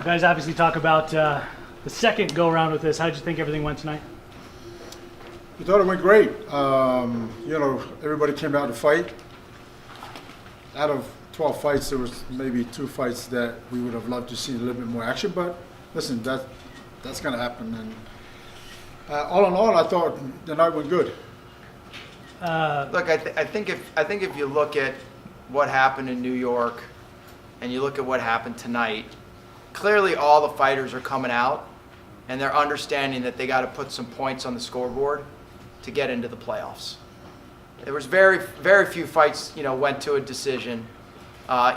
You guys obviously talk about the second go-around with this. How did you think everything went tonight? We thought it went great. Everybody came out to fight. Out of 12 fights, there was maybe 2 fights that we would have loved to see a little bit more action. But listen, that's going to happen. And all in all, I thought the night went good. Look, I think if you look at what happened in New York, and you look at what happened tonight, clearly all the fighters are coming out, and they're understanding that they got to put some points on the scoreboard to get into the playoffs. There was very few fights, went to a decision.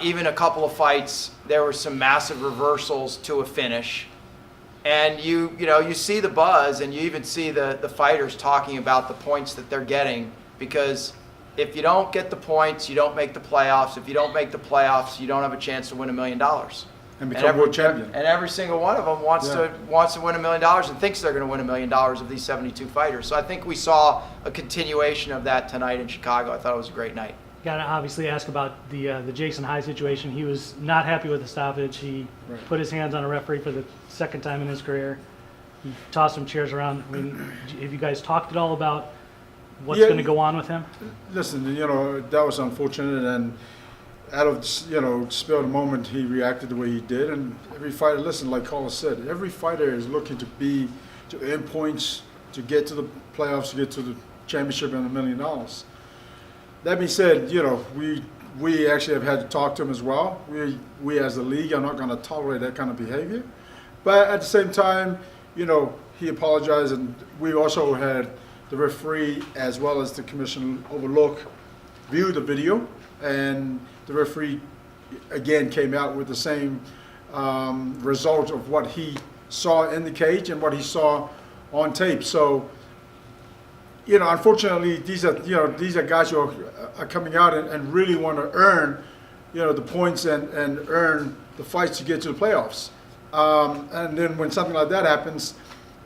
Even a couple of fights, there were some massive reversals to a finish. And you see the buzz, and you even see the fighters talking about the points that they're getting, because if you don't get the points, you don't make the playoffs. If you don't make the playoffs, you don't have a chance to win $1 million. And become world champion. And every single one of them wants to win $1 million and thinks they're going to win $1 million of these 72 fighters. So I think we saw a continuation of that tonight in Chicago. I thought it was a great night. Got to obviously ask about the Jason High situation. He was not happy with the stoppage. He put his hands on a referee for the second time in his career. He tossed some chairs around. I mean, have you guys talked at all about what's going to go on with him? Listen, that was unfortunate, and out of spur of the moment, he reacted the way he did. And every fighter, listen, like Carlos said, every fighter is looking to earn points, to get to the playoffs, to get to the championship and $1 million. That being said, we actually have had to talk to him as well. We as a league are not going to tolerate that kind of behavior. But at the same time, he apologized, and we also had the referee as well as the commission view the video, and the referee again came out with the same result of what he saw in the cage and what he saw on tape. So, unfortunately, these are guys who are coming out and really want to earn, the points and earn the fights to get to the playoffs. And then when something like that happens,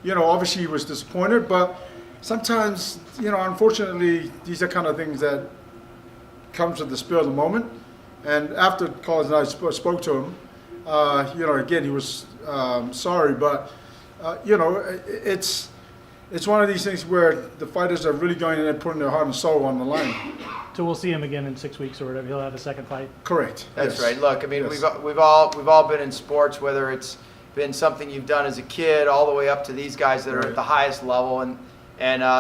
obviously he was disappointed, but sometimes, unfortunately, these are kind of things that comes at the spur of the moment. And after Carlos and I spoke to him, again, he was sorry, but, it's one of these things where the fighters are really going in and putting their heart and soul on the line. So we'll see him again in 6 weeks or whatever. He'll have a second fight. Correct. That's right. Look, I mean, we've all been in sports, whether it's been something you've done as a kid, all the way up to these guys that are at the highest level, and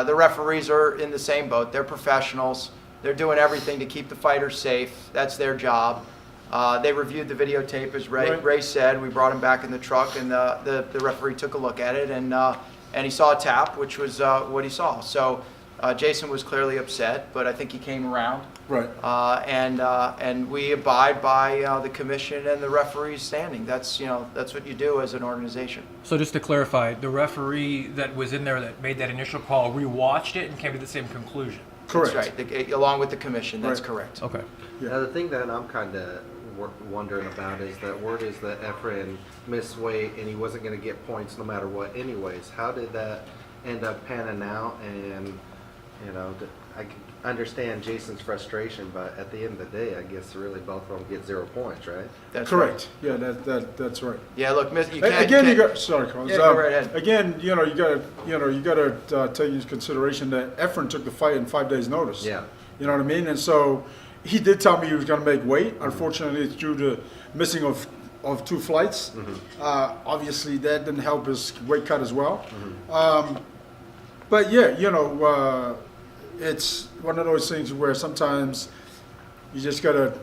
the referees are in the same boat. They're professionals. They're doing everything to keep the fighters safe. That's their job. They reviewed the videotape, as Ray said. We brought him back in the truck, and the referee took a look at it, and he saw a tap, which was what he saw. So Jason was clearly upset, but I think he came around. Right. And we abide by the commission and the referee's standing. That's what you do as an organization. So just to clarify, the referee that was in there that made that initial call rewatched it and came to the same conclusion. Correct. That's right. Along with the commission. That's correct. Okay. Yeah. Now the thing that I'm kind of wondering about is that word is that Efren missed weight and he wasn't going to get points no matter what anyways. How did that end up panning out? And I can understand Jason's frustration, but at the end of the day, I guess really both of them get 0 points, right? That's correct. Right. Yeah, that's right. Yeah, look, you can't. Again, you got. Sorry, Carlos. Yeah, go right ahead. Again, you got to take into consideration that Efren took the fight in 5 days' notice. Yeah. You know what I mean? And so he did tell me he was going to make weight. Unfortunately, it's due to missing of 2 flights. Obviously, that didn't help his weight cut as well. But yeah, it's one of those things where sometimes you just got to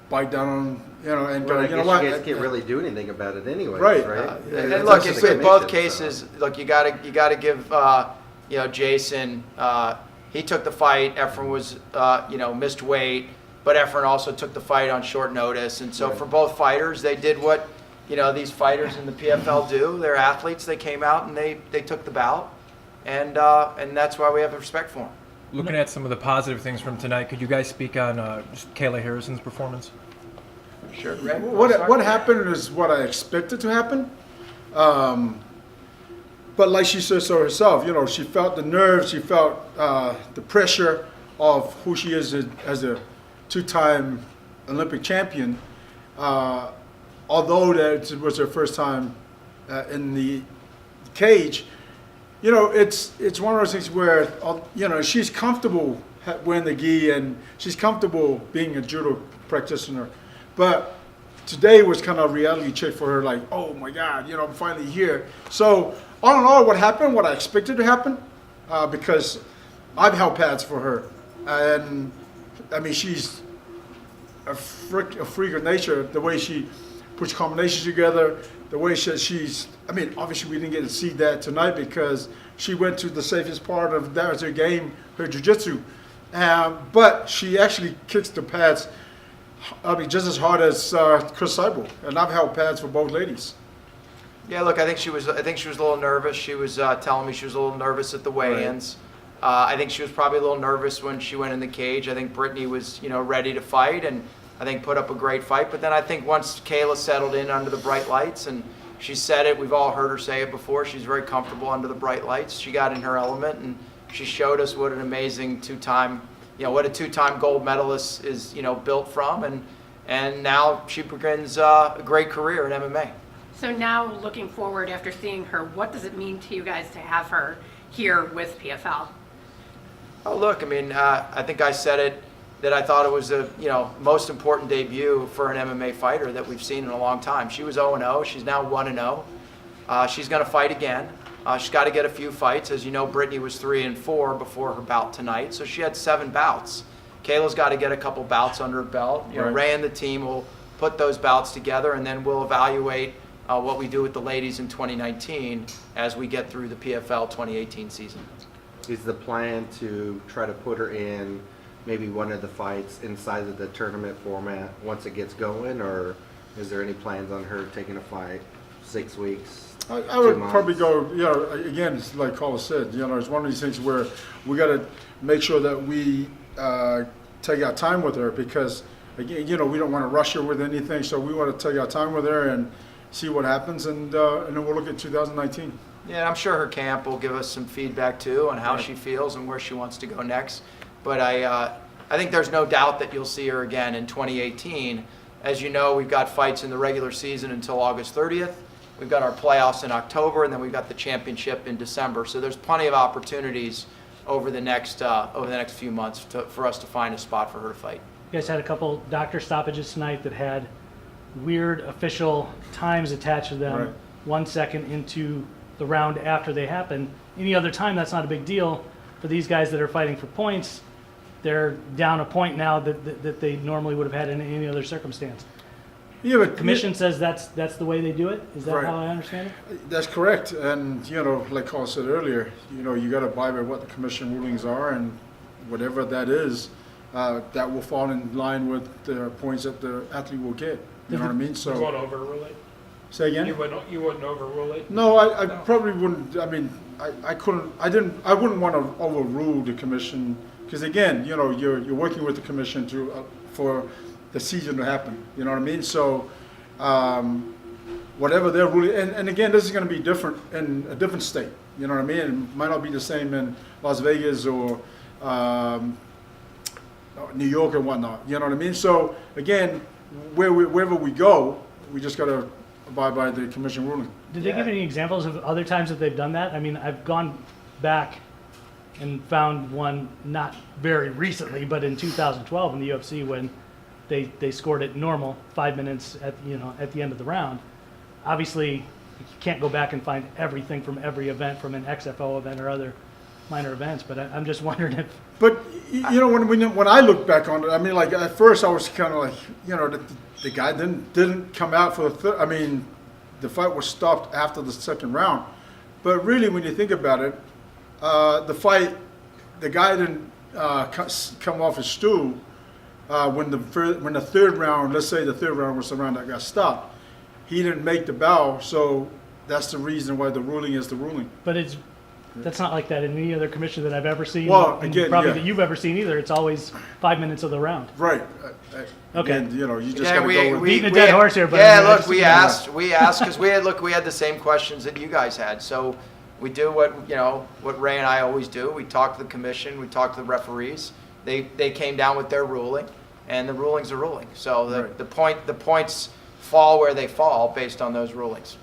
bite down on, and go, what? You guys can't really do anything about it anyway, right? And look, in both cases, look, you got to give, Jason. He took the fight. Efren was, missed weight, but Efren also took the fight on short notice. And so for both fighters, they did what, these fighters in the PFL do. They're athletes. They came out and they took the bout, and that's why we have respect for them. Looking at some of the positive things from tonight, could you guys speak on just Kayla Harrison's performance? Sure. What happened is what I expected to happen. But like she said so herself, she felt the nerves, she felt the pressure of who she is as a 2-time Olympic champion. although that it was her first time in the cage, you know, it's one of those things where, you know, she's comfortable wearing the gi and she's comfortable being a judo practitioner. But today was kind of a reality check for her, like, oh my God, you know, I'm finally here. So all in all, what happened, what I expected to happen, because I've held pads for her. And I mean, she's a freak of nature, the way she puts combinations together, the way she's, I mean, obviously we didn't get to see that tonight because she went to the safest part of that was her game, her jiu-jitsu. But she actually kicks the pads, I mean, just as hard as Chris Cyborg. And I've held pads for both ladies. Yeah, look, I think she was a little nervous. She was telling me she was a little nervous at the weigh-ins. I think she was probably a little nervous when she went in the cage. I think Brittany was, you know, ready to fight and I think put up a great fight. But then I think once Kayla settled in under the bright lights, and she said it, we've all heard her say it before, she's very comfortable under the bright lights. She got in her element and she showed us what an amazing two-time gold medalist is, you know, built from. And now she begins a great career in MMA. So now looking forward after seeing her, what does it mean to you guys to have her here with PFL? Oh, look, I mean, I think I said it, that I thought it was the, you know, most important debut for an MMA fighter that we've seen in a long time. She was 0-0. She's now 1-0. She's going to fight again. She's got to get a few fights. As you know, Brittany was 3-4 before her bout tonight, so she had 7 bouts. Kayla's got to get a couple bouts under her belt. You know, Right. Ray and the team will put those bouts together, and then we'll evaluate what we do with the ladies in 2019 as we get through the PFL 2018 season. Is the plan to try to put her in maybe one of the fights inside of the tournament format once it gets going, or is there any plans on her taking a fight 6 weeks? I would 2 months? probably go, you know, again, it's like Carlos said, you know, it's one of these things where we got to make sure that we take our time with her because, again, you know, we don't want to rush her with anything, so we want to take our time with her and see what happens, and then we'll look at 2019. Yeah, I'm sure her camp will give us some feedback too on how she feels and where she wants to go next. But I think there's no doubt that you'll see her again in 2018. As you know, we've got fights in the regular season until August 30th. We've got our playoffs in October, and then we've got the championship in December. So there's plenty of opportunities over the next few months for us to find a spot for her to fight. You guys had a couple doctor stoppages tonight that had weird official times attached to them. Right. 1 second into the round after they happen. Any other time, that's not a big deal. For these guys that are fighting for points, they're down a point now that they normally would have had in any other circumstance. Yeah, but Commission says that's the way they do it. Is that Right. how I understand it? That's correct, and you know, like Carl said earlier, you know, you got to abide by what the commission rulings are, and whatever that is, that will fall in line with the points that the athlete will get. You know what I mean? You So, won't overrule it? say again. You wouldn't overrule it? No, I No. probably wouldn't. I mean, I wouldn't want to overrule the commission because again, you know, you're working with the commission for the season to happen. You know what I mean? So, whatever they're ruling, and again, this is going to be different in a different state. You know what I mean? It might not be the same in Las Vegas or New York and whatnot. You know what I mean? So again, wherever we go, we just got to abide by the commission ruling. Did they give any examples of other times that they've done that? I mean, I've gone back and found one not very recently, but in 2012 in the UFC when they scored it normal 5 minutes at the end of the round. Obviously, you can't go back and find everything from every event from an XFO event or other minor events, but I'm just wondering if. But you know, when I look back on it, I mean, like at first I was kind of like, you know, the guy didn't come out for the third. I mean, the fight was stopped after the second round. But really, when you think about it, the guy didn't come off his stool when the third round. Let's say the third round was the round that got stopped. He didn't make the bow, so that's the reason why the ruling is the ruling. But that's not like that in any other commission that I've ever seen. Well, and again, probably yeah. that you've ever seen either. It's always 5 minutes of the round. Right. Okay. Again, you know, you just Yeah, got to go with. Beating a dead horse here, but yeah, I mean, I look, just- we asked because we had the same questions that you guys had. So we do what Ray and I always do. We talk to the commission, we talk to the referees. They came down with their ruling, and the ruling's a ruling. So Right. the points fall where they fall based on those rulings.